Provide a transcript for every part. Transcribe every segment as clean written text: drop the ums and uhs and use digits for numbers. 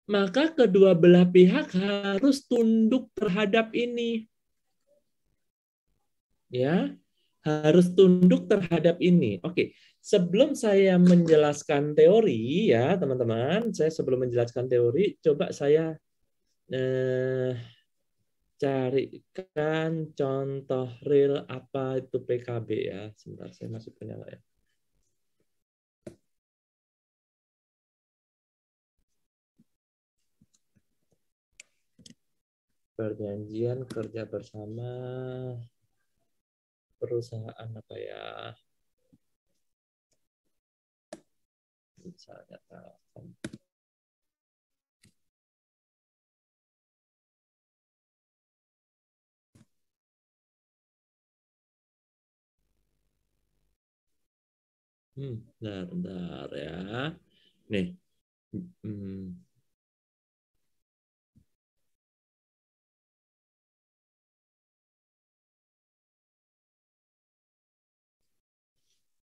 maka kedua belah pihak harus tunduk terhadap ini. Ya, harus tunduk terhadap ini. Oke, sebelum saya menjelaskan teori ya, teman-teman, saya sebelum menjelaskan teori, coba saya carikan contoh real apa itu PKB ya. Sebentar, saya masukkan yang lain. Perjanjian kerja bersama perusahaan apa ya? Misalnya bentar ya. Nih.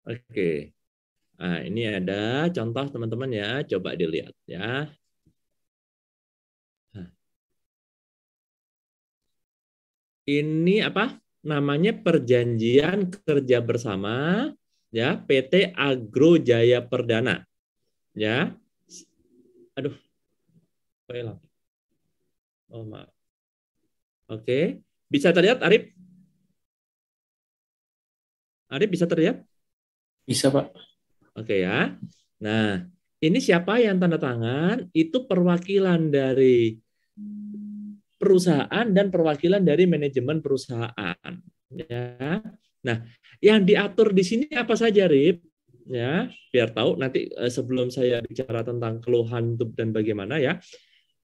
Oke. Nah, ini ada contoh teman-teman ya. Coba dilihat ya. Nah, ini apa? Namanya perjanjian kerja bersama ya PT Agro Jaya Perdana. Ya. Aduh, kok hilang? Oh, maaf. Oke. Bisa terlihat, Arif? Arif bisa terlihat? Bisa, Pak. Oke ya. Nah, ini siapa yang tanda tangan? Itu perwakilan dari perusahaan dan perwakilan dari manajemen perusahaan. Ya. Nah, yang diatur di sini apa saja, Rip? Ya, biar tahu nanti sebelum saya bicara tentang keluhan dan bagaimana ya,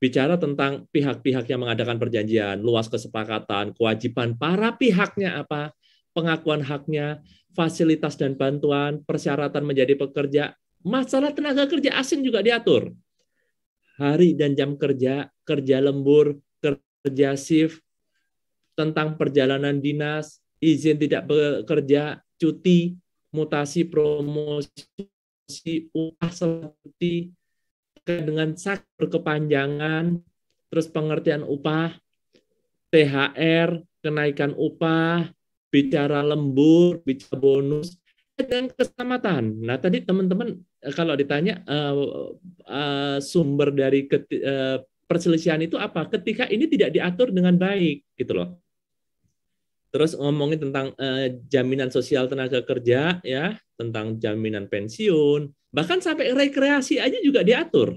bicara tentang pihak-pihak yang mengadakan perjanjian, luas kesepakatan, kewajiban para pihaknya apa, pengakuan haknya, fasilitas dan bantuan, persyaratan menjadi pekerja, masalah tenaga kerja asing juga diatur. Hari dan jam kerja, kerja lembur, kerja shift, tentang perjalanan dinas, izin tidak bekerja, cuti, mutasi, promosi, upah seperti dengan sakit berkepanjangan, terus pengertian upah, THR, kenaikan upah, bicara lembur, bicara bonus, dan keselamatan. Nah, tadi teman-teman kalau ditanya sumber dari perselisihan itu apa? Ketika ini tidak diatur dengan baik, gitu loh. Terus ngomongin tentang jaminan sosial tenaga kerja, ya, tentang jaminan pensiun, bahkan sampai rekreasi aja juga diatur.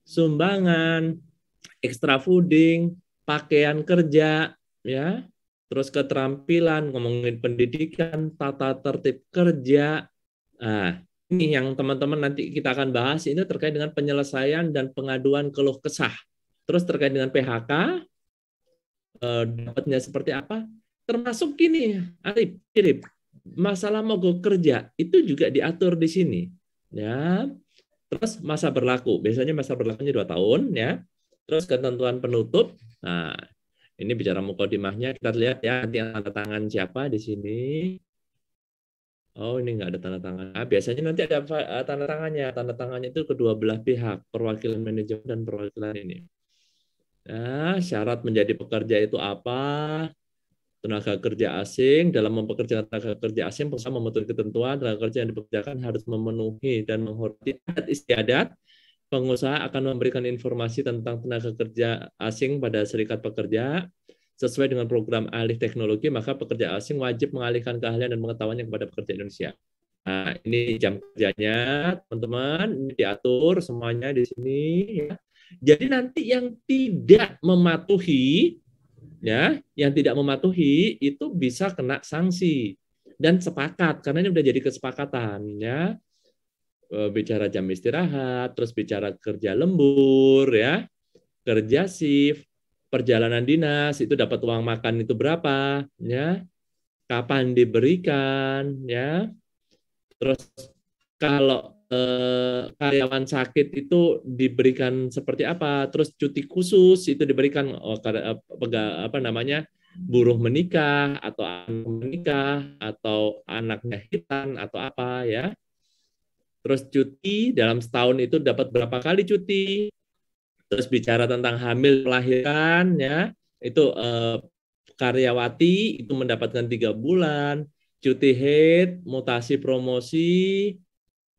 Sumbangan, extra fooding, pakaian kerja, ya, terus keterampilan, ngomongin pendidikan, tata tertib kerja. Nah, ini yang teman-teman nanti kita akan bahas, ini terkait dengan penyelesaian dan pengaduan keluh kesah. Terus terkait dengan PHK, dapatnya seperti apa? Termasuk gini, Arif, masalah mogok kerja itu juga diatur di sini. Ya, terus masa berlaku, biasanya masa berlakunya 2 tahun, ya. Terus ketentuan penutup. Nah, ini bicara mukadimahnya, kita lihat ya nanti yang tanda tangan siapa di sini. Oh, ini nggak ada tanda tangan. Nah, biasanya nanti ada tanda tangannya. Tanda tangannya itu kedua belah pihak, perwakilan manajemen dan perwakilan ini. Nah, syarat menjadi pekerja itu apa? Tenaga kerja asing, dalam mempekerjakan tenaga kerja asing, perusahaan mematuhi ketentuan tenaga kerja yang dipekerjakan harus memenuhi dan menghormati adat istiadat. Pengusaha akan memberikan informasi tentang tenaga kerja asing pada serikat pekerja. Sesuai dengan program alih teknologi, maka pekerja asing wajib mengalihkan keahlian dan pengetahuannya kepada pekerja Indonesia. Nah, ini jam kerjanya, teman-teman. Ini diatur semuanya di sini. Ya. Jadi nanti yang tidak mematuhi, ya, yang tidak mematuhi itu bisa kena sanksi dan sepakat karena ini udah jadi kesepakatan, ya. Bicara jam istirahat, terus bicara kerja lembur, ya, kerja shift, perjalanan dinas itu dapat uang makan itu berapa, ya, kapan diberikan, ya, terus kalau karyawan sakit itu diberikan seperti apa, terus cuti khusus itu diberikan apa namanya buruh menikah atau anak menikah atau anaknya hitan atau apa ya. Terus cuti dalam setahun itu dapat berapa kali cuti, Terus bicara tentang hamil melahirkan, ya itu karyawati itu mendapatkan 3 bulan, cuti haid, mutasi promosi,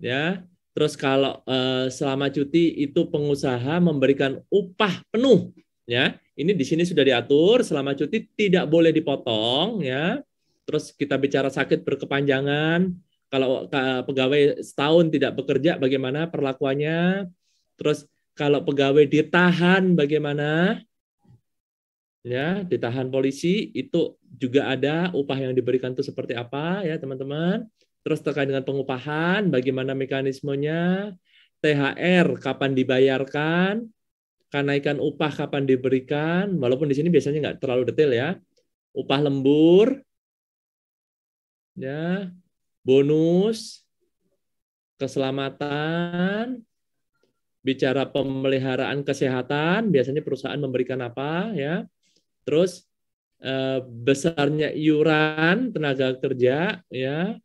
ya. Terus kalau selama cuti itu pengusaha memberikan upah penuh, ya. Ini di sini sudah diatur selama cuti tidak boleh dipotong, ya. Terus kita bicara sakit berkepanjangan, kalau pegawai setahun tidak bekerja bagaimana perlakuannya? Terus kalau pegawai ditahan bagaimana? Ya, ditahan polisi itu juga ada upah yang diberikan itu seperti apa ya, teman-teman. Terus terkait dengan pengupahan, bagaimana mekanismenya? THR kapan dibayarkan? Kenaikan upah kapan diberikan? Walaupun di sini biasanya nggak terlalu detail ya. Upah lembur, ya, bonus, keselamatan, bicara pemeliharaan kesehatan, biasanya perusahaan memberikan apa ya. Terus besarnya iuran tenaga kerja ya.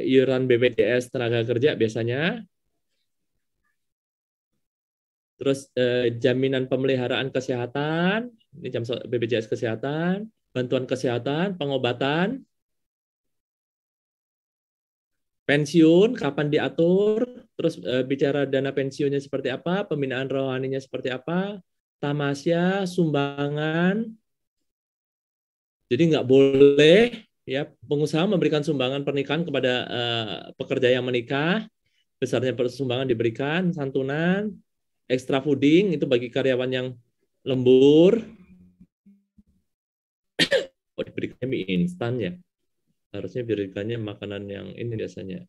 Iuran BPJS tenaga kerja biasanya. Terus jaminan pemeliharaan kesehatan, ini BPJS kesehatan, bantuan kesehatan, pengobatan, pensiun kapan diatur, terus bicara dana pensiunnya seperti apa, pembinaan rohaninya seperti apa, tamasya, sumbangan. Jadi nggak boleh ya pengusaha memberikan sumbangan pernikahan kepada pekerja yang menikah, besarnya sumbangan diberikan, santunan, extra fooding itu bagi karyawan yang lembur. Oh, diberikannya mie instan ya. Harusnya diberikannya makanan yang ini biasanya.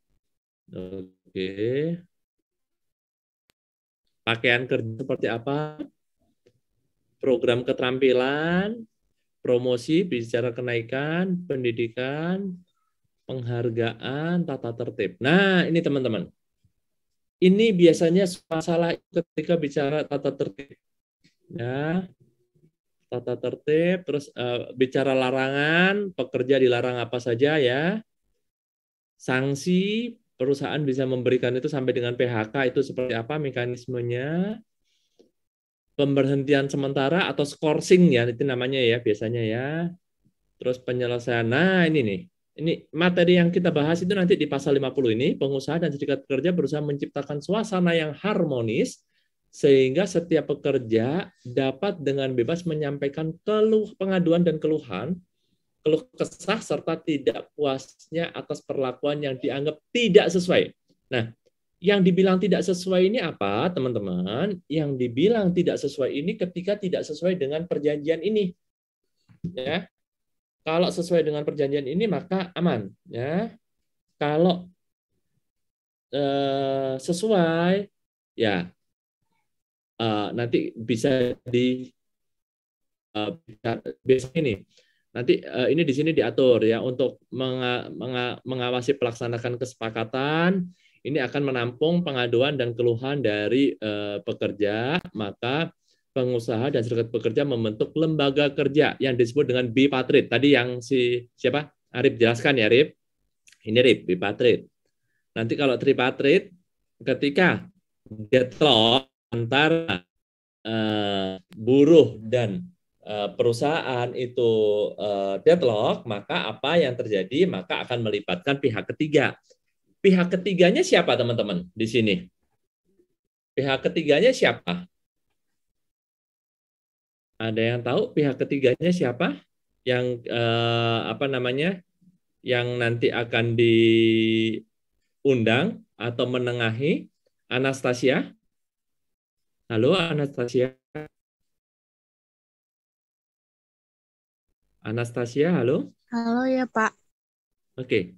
Oke. Pakaian kerja seperti apa? Program keterampilan, promosi, bicara kenaikan, pendidikan, penghargaan, tata tertib. Nah, ini teman-teman. Ini biasanya masalah ketika bicara tata tertib. Ya, tata tertib, terus bicara larangan, pekerja dilarang apa saja ya. Sanksi, perusahaan bisa memberikan itu sampai dengan PHK itu seperti apa mekanismenya. Pemberhentian sementara atau skorsing ya, itu namanya ya biasanya ya. Terus penyelesaian. Nah, ini nih. Ini materi yang kita bahas itu nanti di pasal 50 ini, pengusaha dan serikat pekerja berusaha menciptakan suasana yang harmonis sehingga setiap pekerja dapat dengan bebas menyampaikan pengaduan dan keluh kesah serta tidak puasnya atas perlakuan yang dianggap tidak sesuai. Nah, yang dibilang tidak sesuai ini apa, teman-teman? Yang dibilang tidak sesuai ini ketika tidak sesuai dengan perjanjian ini. Ya. Kalau sesuai dengan perjanjian ini maka aman, ya. Kalau sesuai, ya nanti bisa di biasanya ini. Nanti ini di sini diatur ya untuk mengawasi pelaksanaan kesepakatan. Ini akan menampung pengaduan dan keluhan dari pekerja, maka pengusaha dan serikat pekerja membentuk lembaga kerja yang disebut dengan bipartit. Tadi yang siapa? Arif jelaskan ya, Arif. Ini Arif, bipartit. Nanti kalau tripartit, ketika deadlock antara buruh dan perusahaan itu deadlock, maka apa yang terjadi? Maka akan melibatkan pihak ketiga. Pihak ketiganya siapa, teman-teman? Di sini. Pihak ketiganya siapa? Ada yang tahu pihak ketiganya siapa? Yang apa namanya? Yang nanti akan diundang atau menengahi? Anastasia? Halo, Anastasia? Anastasia, halo? Halo ya Pak. Oke.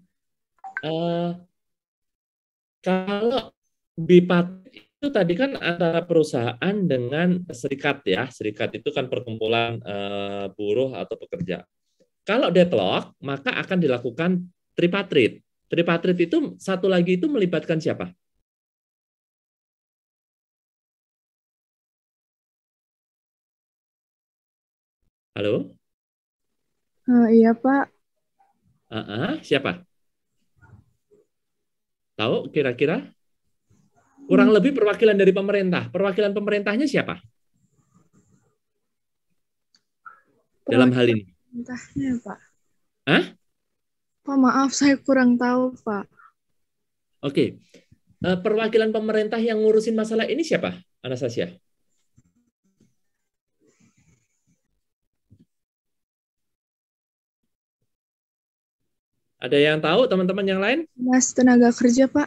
Kalau BIPAT itu tadi kan antara perusahaan dengan serikat ya. Serikat itu kan perkumpulan buruh atau pekerja. Kalau deadlock, maka akan dilakukan tripartit. Tripartit itu satu lagi itu melibatkan siapa? Halo? Iya Pak. Siapa? Tahu kira-kira? Kurang lebih perwakilan dari pemerintah. Perwakilan pemerintahnya siapa dalam hal ini? Perintahnya, Pak. Hah? Pak, maaf, saya kurang tahu, Pak. Oke. Perwakilan pemerintah yang ngurusin masalah ini siapa, Anastasia? Ada yang tahu, teman-teman yang lain? Dinas Tenaga Kerja, Pak.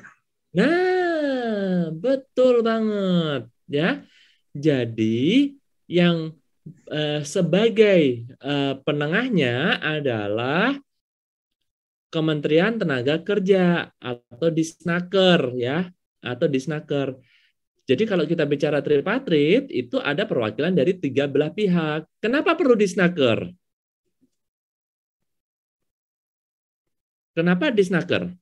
Nah, betul banget. Ya, jadi yang sebagai penengahnya adalah Kementerian Tenaga Kerja atau Disnaker, ya, atau Disnaker. Jadi kalau kita bicara tripartit, itu ada perwakilan dari 3 belah pihak. Kenapa perlu Disnaker? Kenapa Disnaker?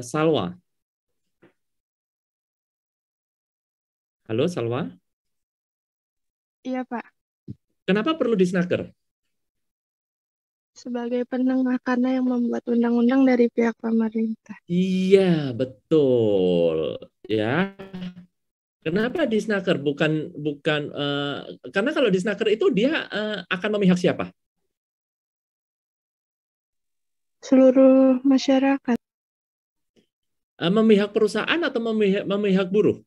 Salwa. Halo, Salwa. Iya, Pak. Kenapa perlu Disnaker? Sebagai penengah karena yang membuat undang-undang dari pihak pemerintah. Iya, betul. Ya, kenapa Disnaker bukan bukan karena kalau Disnaker itu dia akan memihak siapa? Seluruh masyarakat. Memihak perusahaan atau memihak buruh?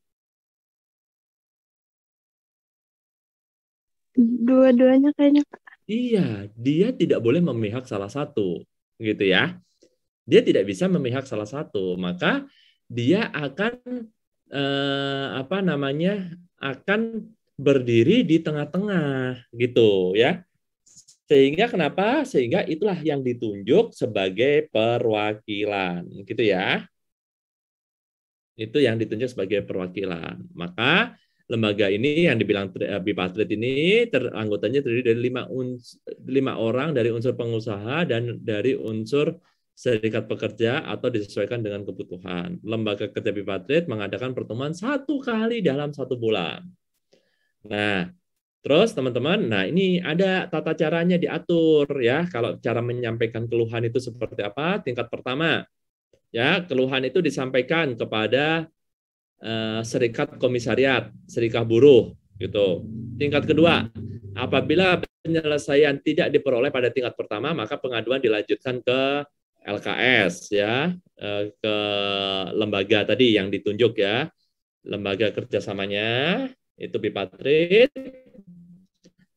Dua-duanya kayaknya, Pak. Iya, dia tidak boleh memihak salah satu, gitu ya. Dia tidak bisa memihak salah satu, maka dia akan apa namanya? Akan berdiri di tengah-tengah, gitu ya. Sehingga kenapa? Sehingga itulah yang ditunjuk sebagai perwakilan, gitu ya. Itu yang ditunjuk sebagai perwakilan. Maka lembaga ini yang dibilang bipartit ini anggotanya terdiri dari 5 orang dari unsur pengusaha dan dari unsur serikat pekerja atau disesuaikan dengan kebutuhan. Lembaga kerja bipartit mengadakan pertemuan 1 kali dalam 1 bulan. Nah, terus teman-teman, nah ini ada tata caranya diatur ya. Kalau cara menyampaikan keluhan itu seperti apa? Tingkat pertama, ya keluhan itu disampaikan kepada serikat komisariat, serikat buruh, gitu. Tingkat kedua, apabila penyelesaian tidak diperoleh pada tingkat pertama, maka pengaduan dilanjutkan ke LKS, ya, ke lembaga tadi yang ditunjuk ya, lembaga kerjasamanya itu bipartit.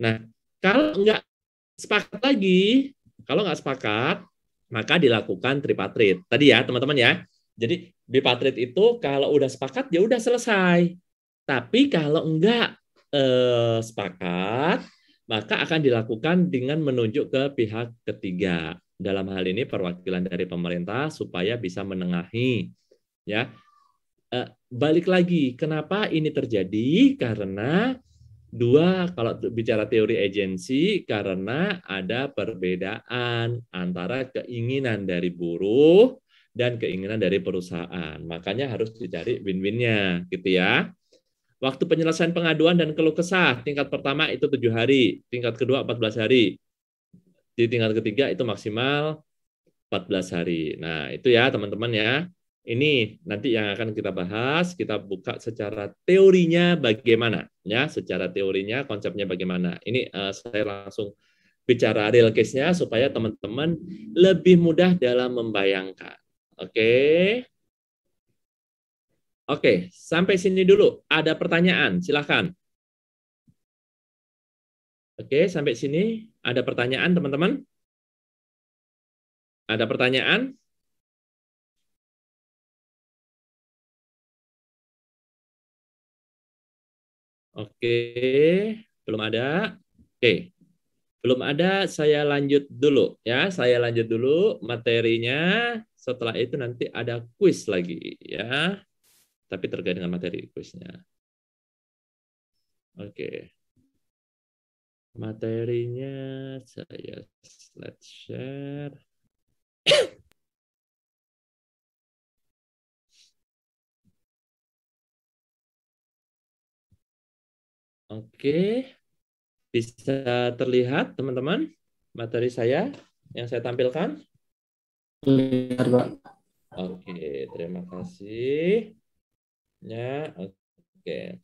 Nah, kalau nggak sepakat lagi, kalau nggak sepakat, maka dilakukan tripartit. Tadi ya, teman-teman ya. Jadi bipartit itu kalau udah sepakat ya udah selesai. Tapi kalau enggak sepakat, maka akan dilakukan dengan menunjuk ke pihak ketiga. Dalam hal ini perwakilan dari pemerintah supaya bisa menengahi. Ya, balik lagi, kenapa ini terjadi? Karena kalau bicara teori agensi, karena ada perbedaan antara keinginan dari buruh dan keinginan dari perusahaan. Makanya harus dicari win-win-nya, gitu ya. Waktu penyelesaian pengaduan dan keluh kesah, tingkat pertama itu 7 hari, tingkat kedua 14 hari. Di tingkat ketiga itu maksimal 14 hari. Nah, itu ya teman-teman ya. Ini nanti yang akan kita bahas, kita buka secara teorinya bagaimana, ya, secara teorinya konsepnya bagaimana. Ini saya langsung bicara real case-nya supaya teman-teman lebih mudah dalam membayangkan. Oke. Oke, sampai sini dulu. Ada pertanyaan, silahkan. Oke, sampai sini ada pertanyaan teman-teman? Ada pertanyaan? Oke, belum ada. Oke, belum ada. Saya lanjut dulu ya. Saya lanjut dulu materinya. Setelah itu nanti ada kuis lagi ya. Tapi terkait dengan materi kuisnya. Oke. Materinya saya slide share. Oke. Bisa terlihat teman-teman materi saya yang saya tampilkan? Lihat, Pak. Oke, terima kasih. Ya, oke.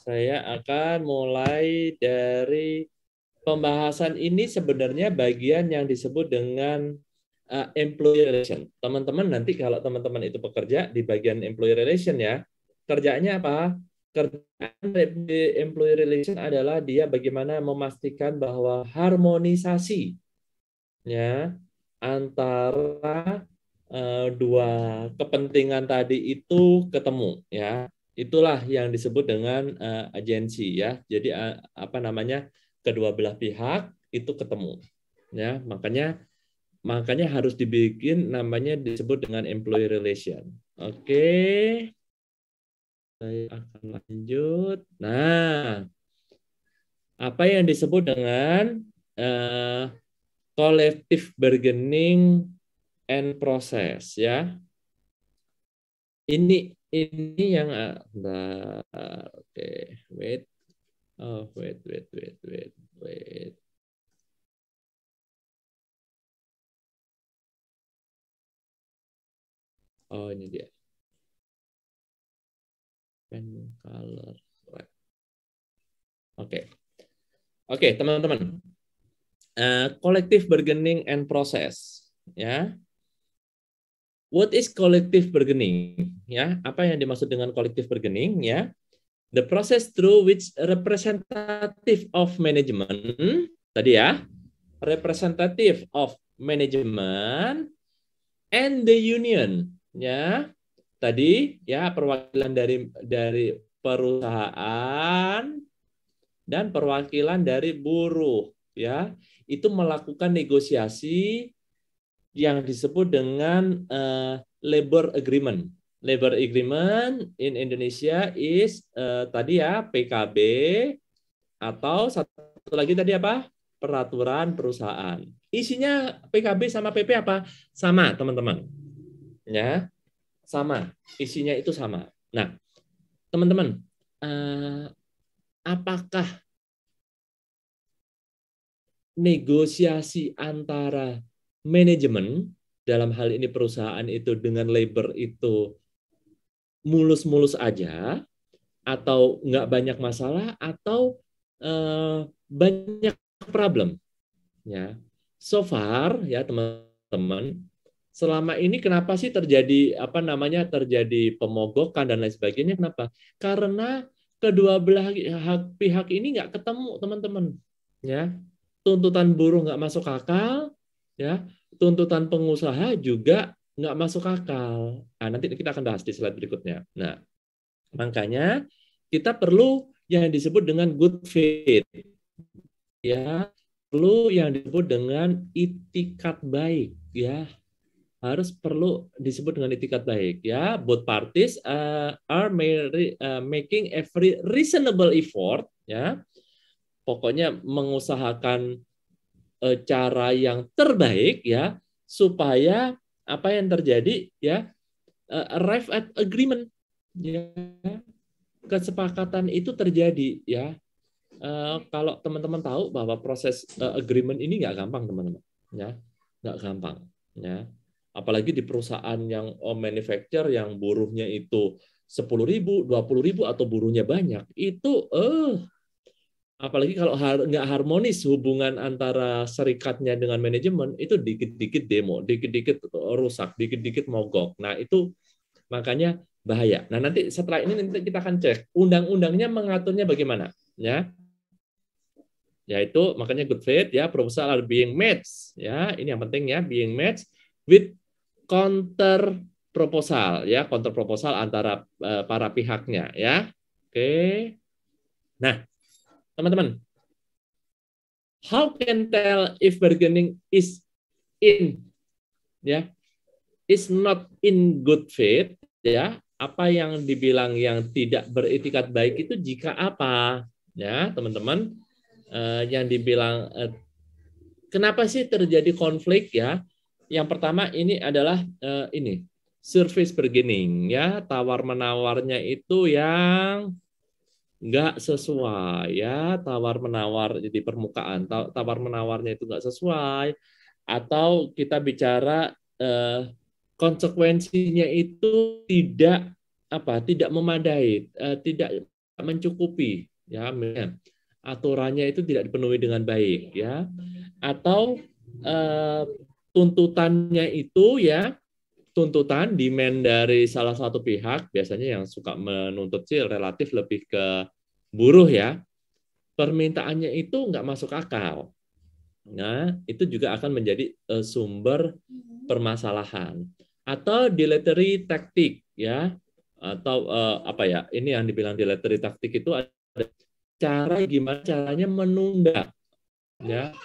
Saya akan mulai dari pembahasan ini sebenarnya bagian yang disebut dengan employee relation. Teman-teman nanti kalau teman-teman itu bekerja di bagian employee relation ya, kerjanya apa? Kerjaan employee relation adalah dia bagaimana memastikan bahwa harmonisasi ya antara dua kepentingan tadi itu ketemu ya. Itulah yang disebut dengan agensi ya. Jadi apa namanya? Kedua belah pihak itu ketemu. Ya, makanya harus dibikin namanya disebut dengan employee relation. Oke. Saya akan lanjut. Nah, apa yang disebut dengan collective bargaining and process ya. Ini yang oke, wait. Oh, wait. Oh, ini dia. Pen color. Oke. Oke, teman-teman. Collective bargaining and process ya. What is collective bargaining? Ya, apa yang dimaksud dengan collective bargaining? Ya, the process through which representative of management tadi ya, representative of management and the union ya. Tadi ya perwakilan dari perusahaan dan perwakilan dari buruh ya, itu melakukan negosiasi yang disebut dengan labor agreement. Labor agreement in Indonesia is tadi ya PKB atau satu lagi tadi apa? Peraturan perusahaan. Isinya PKB sama PP apa? Sama, teman-teman. Ya, sama. Isinya itu sama. Nah, teman-teman, apakah negosiasi antara manajemen dalam hal ini perusahaan itu dengan labor itu mulus-mulus aja atau nggak banyak masalah atau banyak problem ya. So far ya teman-teman, selama ini kenapa sih terjadi terjadi pemogokan dan lain sebagainya? Kenapa? Karena kedua belah pihak ini nggak ketemu teman-teman ya. Tuntutan buruh nggak masuk akal ya, tuntutan pengusaha juga nggak masuk akal. Nah, nanti kita akan bahas di slide berikutnya. Nah, makanya kita perlu yang disebut dengan good faith ya, perlu yang disebut dengan itikat baik ya, harus perlu disebut dengan itikat baik ya. Both parties are making every reasonable effort ya, pokoknya mengusahakan cara yang terbaik ya supaya apa yang terjadi ya, arrive at agreement ya, kesepakatan itu terjadi ya. Kalau teman-teman tahu bahwa proses agreement ini nggak gampang teman-teman ya, nggak gampang ya, apalagi di perusahaan yang manufacture yang buruhnya itu 10.000, 20.000 atau buruhnya banyak itu apalagi kalau nggak harmonis hubungan antara serikatnya dengan manajemen, itu dikit-dikit demo, dikit-dikit rusak, dikit-dikit mogok. Nah, itu makanya bahaya. Nah, nanti setelah ini nanti kita akan cek undang-undangnya mengaturnya bagaimana, ya. Yaitu makanya good faith ya, proposal are being matched ya. Ini yang penting ya, being matched with counter proposal ya, counter proposal antara para pihaknya ya. Oke. Nah, teman-teman, how can tell if bargaining is in ya, is not in good faith ya, apa yang dibilang yang tidak beretikat baik itu jika apa ya teman-teman, yang dibilang kenapa sih terjadi konflik ya, yang pertama ini adalah ini service bargaining ya, tawar menawarnya itu yang nggak sesuai ya, tawar menawar di permukaan, tawar menawarnya itu nggak sesuai, atau kita bicara konsekuensinya itu tidak memadai, tidak mencukupi, ya, aturannya itu tidak dipenuhi dengan baik, ya, atau tuntutannya itu, ya, tuntutan demand dari salah satu pihak, biasanya yang suka menuntut sih relatif lebih ke buruh, ya, permintaannya itu nggak masuk akal. Nah, itu juga akan menjadi sumber permasalahan. Atau dilatory tactic, ya, atau apa ya? Ini yang dibilang dilatory tactic itu ada gimana caranya menunda, ya.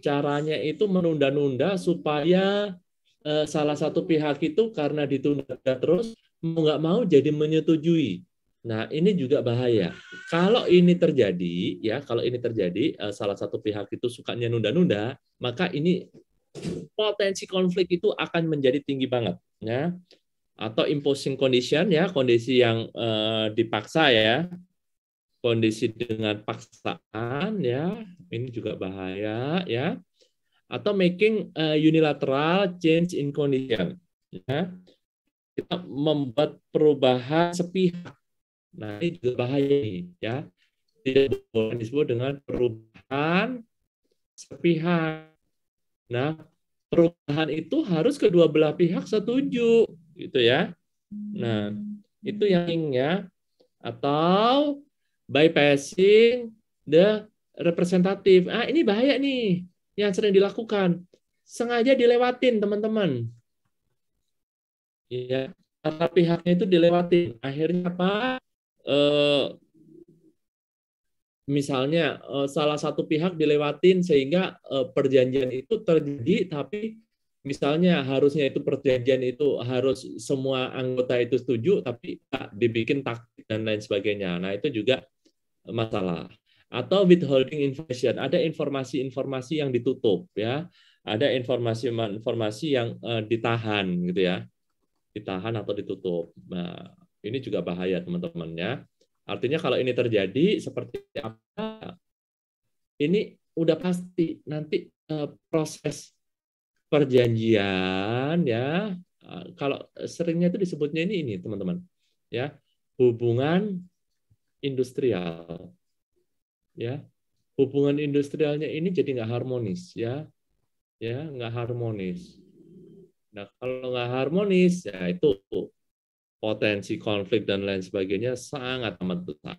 Caranya itu menunda-nunda supaya salah satu pihak itu karena ditunda terus mau nggak mau jadi menyetujui. Nah, ini juga bahaya. Kalau ini terjadi, ya, kalau ini terjadi, salah satu pihak itu sukanya nunda-nunda, maka ini potensi konflik itu akan menjadi tinggi banget, ya. Atau imposing condition, ya, kondisi yang dipaksa, ya, kondisi dengan paksaan, ya, ini juga bahaya, ya. Atau making unilateral change in condition, ya. Kita membuat perubahan sepihak. Nah, ini juga bahaya, ya. Tidak boleh disebut dengan perubahan sepihak. Nah, perubahan itu harus kedua belah pihak setuju, gitu, ya. Nah, itu yang ya. Atau bypassing the representative. Ini bahaya nih yang sering dilakukan. Sengaja dilewatin, teman-teman. Ya, kata pihaknya itu dilewatin. Akhirnya apa? Misalnya salah satu pihak dilewatin sehingga perjanjian itu terjadi, tapi misalnya harusnya itu perjanjian itu harus semua anggota itu setuju, tapi dibikin taktik dan lain sebagainya. Nah, itu juga masalah. Atau withholding information, ada informasi-informasi yang ditutup, ya, ada informasi-informasi yang ditahan, gitu, ya, ditahan atau ditutup. Nah, ini juga bahaya, teman-teman, ya. Artinya kalau ini terjadi seperti apa? Ini udah pasti nanti proses perjanjian, ya. Kalau seringnya itu disebutnya ini teman-teman, ya, hubungan industrial, ya. Hubungan industrialnya ini jadi nggak harmonis, ya, nggak harmonis. Nah, kalau nggak harmonis, ya itu potensi konflik dan lain sebagainya sangat amat besar.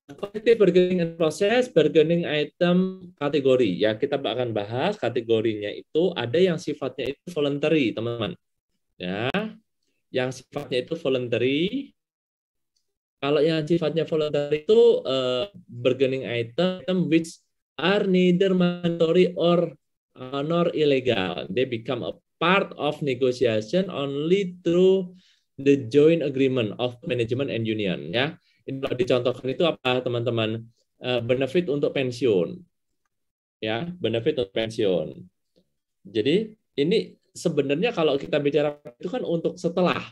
Collective bargaining and process, bargaining item kategori. Ya, kita akan bahas kategorinya itu ada yang sifatnya itu voluntary, teman-teman. Ya, yang sifatnya itu voluntary. Kalau yang sifatnya voluntary itu bargaining item which are neither mandatory or nor illegal. They become a part of negotiation only through the joint agreement of management and union. Ya, ini kalau dicontohkan itu apa, teman-teman? Benefit untuk pensiun, ya, benefit untuk pensiun. Jadi ini sebenarnya kalau kita bicara itu kan untuk setelah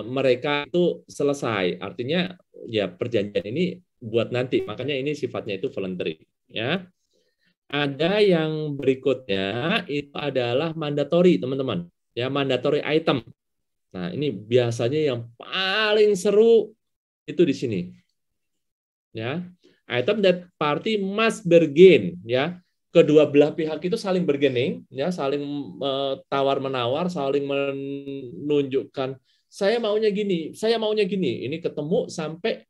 mereka itu selesai, artinya ya perjanjian ini buat nanti, makanya ini sifatnya itu voluntary, ya. Ada yang berikutnya itu adalah mandatory, teman-teman, ya, mandatory item. Nah, ini biasanya yang paling seru itu di sini, ya. Item that party must bargain, ya. Kedua belah pihak itu saling bargaining, ya, saling tawar menawar, saling menunjukkan saya maunya gini, saya maunya gini. Ini ketemu sampai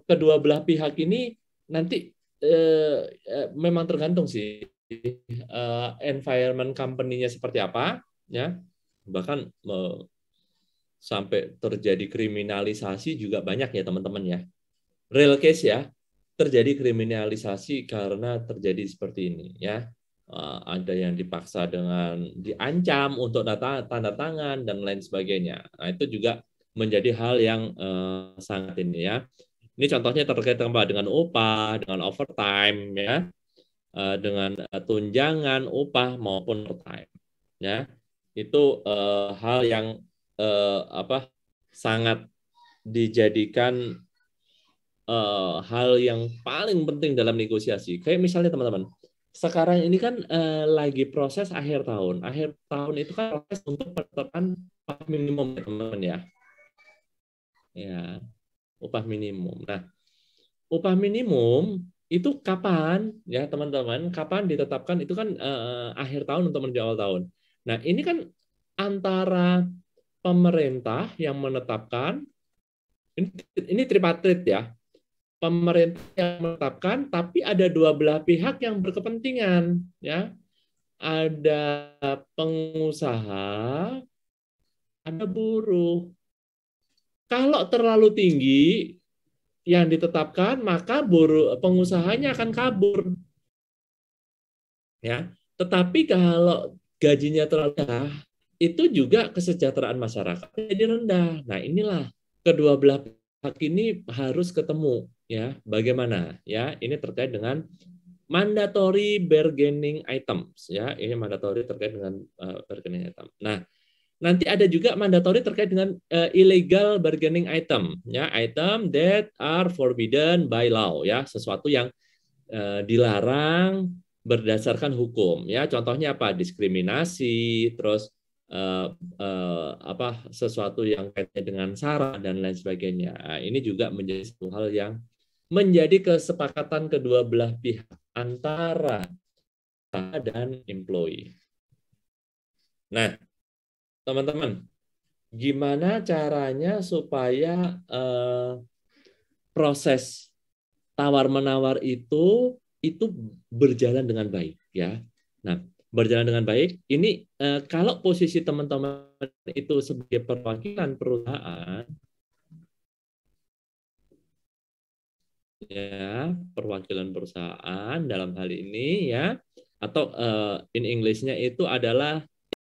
kedua belah pihak ini nanti memang tergantung sih environment company-nya seperti apa, ya. Bahkan sampai terjadi kriminalisasi juga banyak, ya, teman-teman, ya. Real case, ya, terjadi kriminalisasi karena terjadi seperti ini, ya. Ada yang dipaksa dengan diancam untuk tanda tangan dan lain sebagainya. Nah, itu juga menjadi hal yang sangat ini, ya. Ini contohnya terkait dengan upah, dengan overtime, ya, dengan tunjangan upah maupun overtime, ya. Itu hal yang sangat dijadikan hal yang paling penting dalam negosiasi. Kayak misalnya, teman-teman, sekarang ini kan lagi proses akhir tahun. Akhir tahun itu kan proses untuk penetapan upah minimum, teman-teman ya. Ya, upah minimum. Nah, upah minimum itu kapan ya teman-teman? Kapan ditetapkan? Itu kan akhir tahun untuk menuju awal tahun. Nah, ini kan antara pemerintah yang menetapkan, ini tripartit ya, pemerintah yang menetapkan, tapi ada dua belah pihak yang berkepentingan ya. Ada pengusaha, ada buruh. Kalau terlalu tinggi yang ditetapkan, maka buruh pengusahanya akan kabur ya. Tetapi kalau gajinya terlalu rendah, itu juga kesejahteraan masyarakat jadi rendah. Nah, inilah kedua belah pihak ini harus ketemu ya. Bagaimana ya? Ini terkait dengan mandatory bargaining items ya. Ini mandatory terkait dengan bargaining item. Nah, nanti ada juga mandatory terkait dengan illegal bargaining item ya, item that are forbidden by law ya, sesuatu yang dilarang berdasarkan hukum ya. Contohnya apa? Diskriminasi, terus apa sesuatu yang kaitannya dengan sara dan lain sebagainya. Nah, ini juga menjadi satu hal yang menjadi kesepakatan kedua belah pihak antara dan employee. Nah, teman-teman, gimana caranya supaya proses tawar-menawar itu berjalan dengan baik ya. Nah, berjalan dengan baik. Ini kalau posisi teman-teman itu sebagai perwakilan perusahaan ya, perwakilan perusahaan dalam hal ini ya, atau in English-nya itu adalah